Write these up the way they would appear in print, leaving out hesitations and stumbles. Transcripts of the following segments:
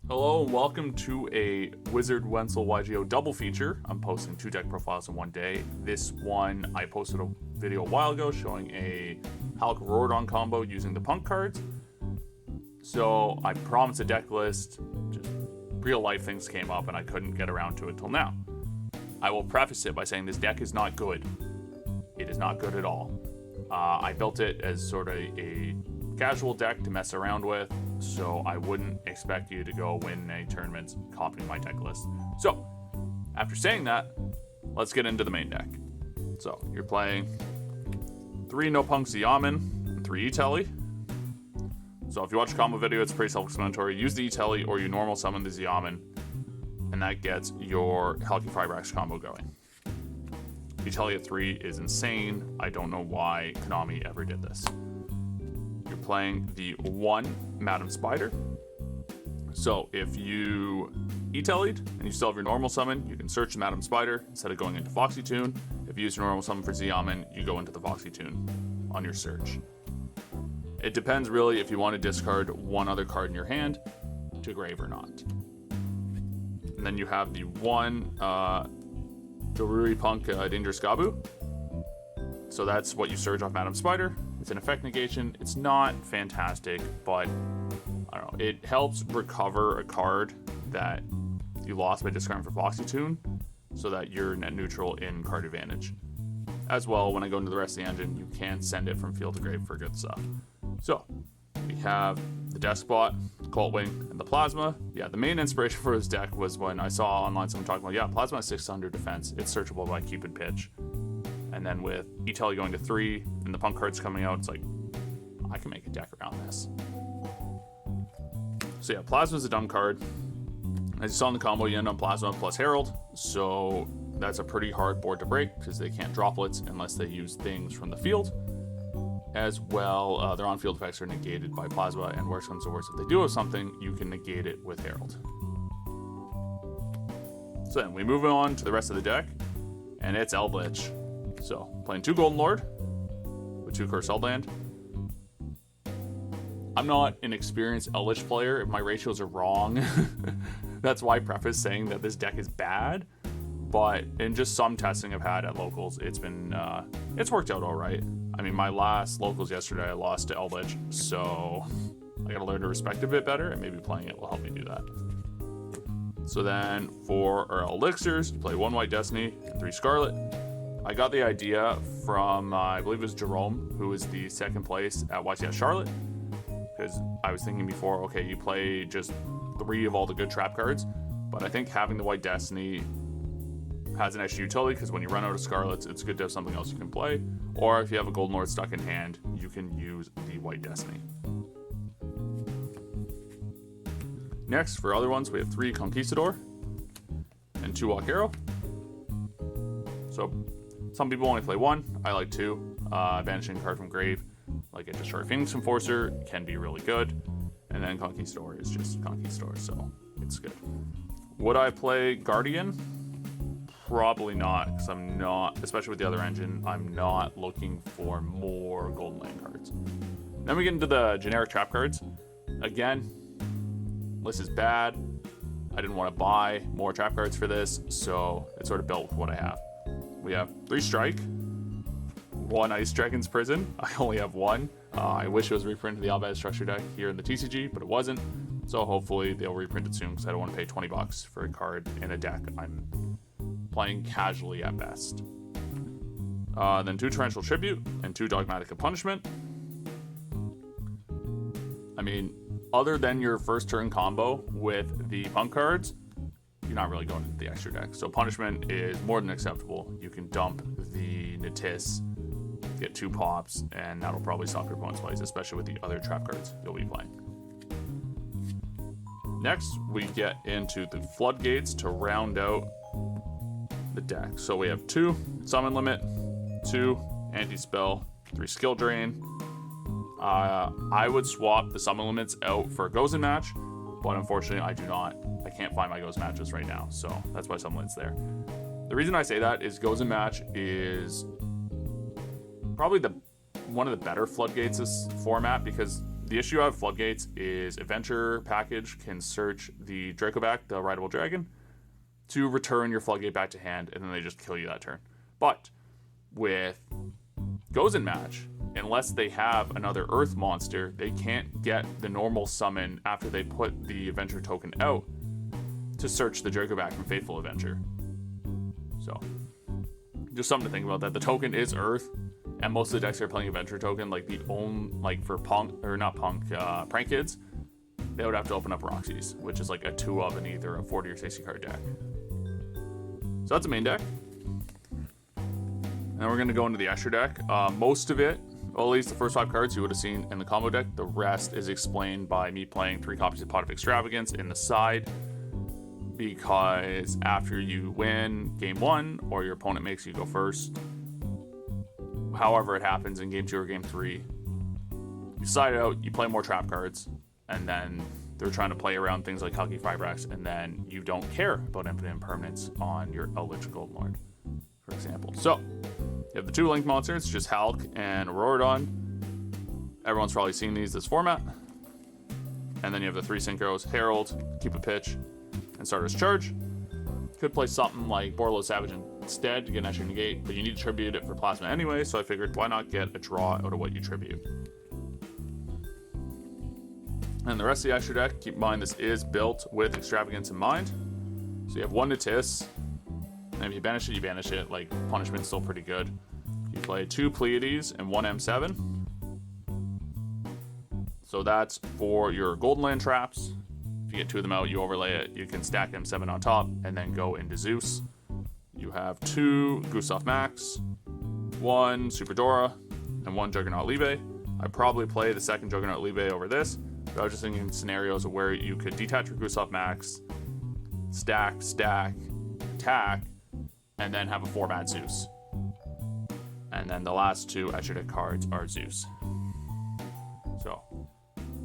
Hello and welcome to a Wizard Wenzel YGO double feature. I'm posting 2 deck profiles in one day. This one, I posted a video a while ago showing a Halqifibrax combo using the P.U.N.K cards. So I promised a deck list, just real life things came up and I couldn't get around to it till now. I will preface it by saying this deck is not good. It is not good at all. I built it as sort of a casual deck to mess around with, so I wouldn't expect you to go win any tournaments copying my deck list. So, after saying that, let's get into the main deck. So, you're playing 3 no P.U.N.K Yaman and 3 E-Telly. So, if you watch a combo video, it's pretty self-explanatory. Use the E-Telly or you normal summon the Yaman, and that gets your Halqifibrax combo going. E-Telly at 3 is insane. I don't know why Konami ever did this. You're playing the 1 Madam Spider. So if you E-Tellied and you still have your normal summon, you can search the Madam Spider instead of going into Foxy Tune. If you use your normal summon for Yaman, you go into the Foxy Tune on your search. It depends really if you want to discard one other card in your hand to grave or not. And then you have the 1 Doruri Punk Dangerous Gabu. So that's what you surge off Madam Spider. It's an effect negation. It's not fantastic, but I don't know. It helps recover a card that you lost by discarding for Foxy Tune, so that you're net neutral in card advantage. As well, when I go into the rest of the engine, you can send it from field to grave for good stuff. So we have the Despot, Cult Wing, and the Plasma. Yeah, the main inspiration for this deck was when I saw online someone talking about, yeah, Plasma has 600 defense. It's searchable by Keep and Pitch. And then with E-Telly going to 3 and the P.U.N.K cards coming out, it's like, I can make a deck around this. So yeah, Plasma's a dumb card. As you saw in the combo, you end on Plasma plus Herald. So that's a pretty hard board to break because they can't droplets unless they use things from the field. As well, their on-field effects are negated by Plasma, and worse comes to worse, if they do have something, you can negate it with Herald. So then we move on to the rest of the deck, and it's Eldlich. So, playing 2 Golden Lord with 2 Curse Eldland. I'm not an experienced Eldlich player if my ratios are wrong. That's why I preface saying that this deck is bad. But in just some testing I've had at locals, it's been it's worked out all right. I mean, my last locals yesterday, I lost to Eldlich, so I gotta learn to respect it a bit better, and maybe playing it will help me do that. So then for our elixirs, you play 1 White Destiny and 3 Scarlet. I got the idea from, I believe it was Jerome, who was the 2nd place at YCS Charlotte, because I was thinking before, okay, you play just 3 of all the good trap cards, but I think having the White Destiny has an extra utility, because when you run out of Scarlets, it's good to have something else you can play, or if you have a Golden Lord stuck in hand, you can use the White Destiny. Next, for other ones, we have 3 Conquistador and 2 Walkero. So some people only play 1. I like 2. Banishing a card from grave, like a Destroy Phoenix Enforcer, can be really good. And then Conquistador is just Conquistador, so it's good. Would I play Guardian? Probably not, because I'm not, especially with the other engine, I'm not looking for more Golden Land cards. Then we get into the generic trap cards. Again, list is bad. I didn't want to buy more trap cards for this, so it's sort of built with what I have. We have 3 Strike, 1 Ice Dragon's Prison. I only have 1. I wish it was reprinted the Albad Structure deck here in the TCG, but it wasn't. So hopefully they'll reprint it soon, because I don't want to pay 20 bucks for a card in a deck I'm playing casually at best. Then 2 Torrential Tribute and 2 Dogmatic of Punishment. I mean, other than your first turn combo with the P.U.N.K cards, you're not really going into the extra deck. So Punishment is more than acceptable. You can dump the Natis, get 2 pops, and that'll probably stop your opponent's plays, especially with the other trap cards you'll be playing. Next, we get into the Floodgates to round out the deck. So we have 2 Summon Limit, 2 Anti-Spell, 3 Skill Drain. I would swap the Summon Limits out for a Gozen match, but unfortunately I do not. I can't find my Gozen matches right now, so that's why Summon Limit's there. The reason I say that is Gozen match is probably one of the better Floodgates this format, because the issue I have Floodgates is Adventure Package can search the Dracoback, the Rideable Dragon, to return your Floodgate back to hand, and then they just kill you that turn. But with Gozen Match, unless they have another Earth monster, they can't get the normal summon after they put the Adventure token out to search the Dracoback from Faithful Adventure. So, just something to think about, that the token is Earth, and most of the decks are playing Adventure token, like the own, like for Punk, or not Punk, Prank Kids, they would have to open up Roxy's, which is like a 2 of in either a 40 or 60 card deck. So that's the main deck. And then we're going to go into the extra deck. Most of it, well, at least the first 5 cards you would have seen in the combo deck. The rest is explained by me playing 3 copies of Pot of Extravagance in the side, because after you win game 1 or your opponent makes you go first, however it happens in game 2 or game 3, you side out, you play more trap cards, and then they're trying to play around things like Halqifibrax, and then you don't care about infinite impermanence on your Eldlich Golden Lord, for example. So, you have the 2 Link monsters, just Halq and Aurouradon. Everyone's probably seen this format. And then you have the 3 Synchros, Herald, Keep a Pitch, and Starter's Charge. Could play something like Borlo Savage instead to get an extra negate, but you need to tribute it for Plasma anyway, so I figured why not get a draw out of what you tribute. And the rest of the extra deck, keep in mind this is built with Extravagance in mind. So you have 1 Natis, and if you banish it, you banish it. Like, punishment's still pretty good. You play 2 Pleiades and 1 M7. So that's for your Golden Land traps. If you get 2 of them out, you overlay it. You can stack M7 on top and then go into Zeus. You have 2 Gustav Max, 1 Super Dora, and 1 Juggernaut Libe. I'd probably play the second Juggernaut Libe over this, but I was just thinking scenarios where you could detach your Gustav Max, stack, attack, and then have a 4-mana Zeus. And then the last 2 extra deck cards are Zeus. So,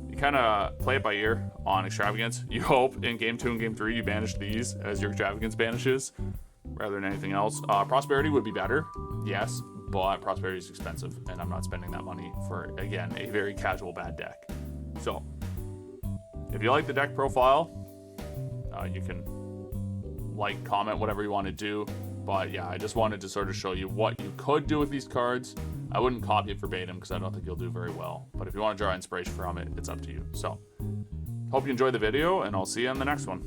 you kind of play it by ear on Extravagance. You hope in game 2 and game 3 you banish these as your Extravagance banishes, rather than anything else. Prosperity would be better, yes, but Prosperity is expensive, and I'm not spending that money for, again, a very casual bad deck. So, if you like the deck profile, you can like, comment, whatever you want to do. But yeah, I just wanted to sort of show you what you could do with these cards. I wouldn't copy it verbatim because I don't think you'll do very well. But if you want to draw inspiration from it, it's up to you. So, hope you enjoyed the video, and I'll see you in the next one.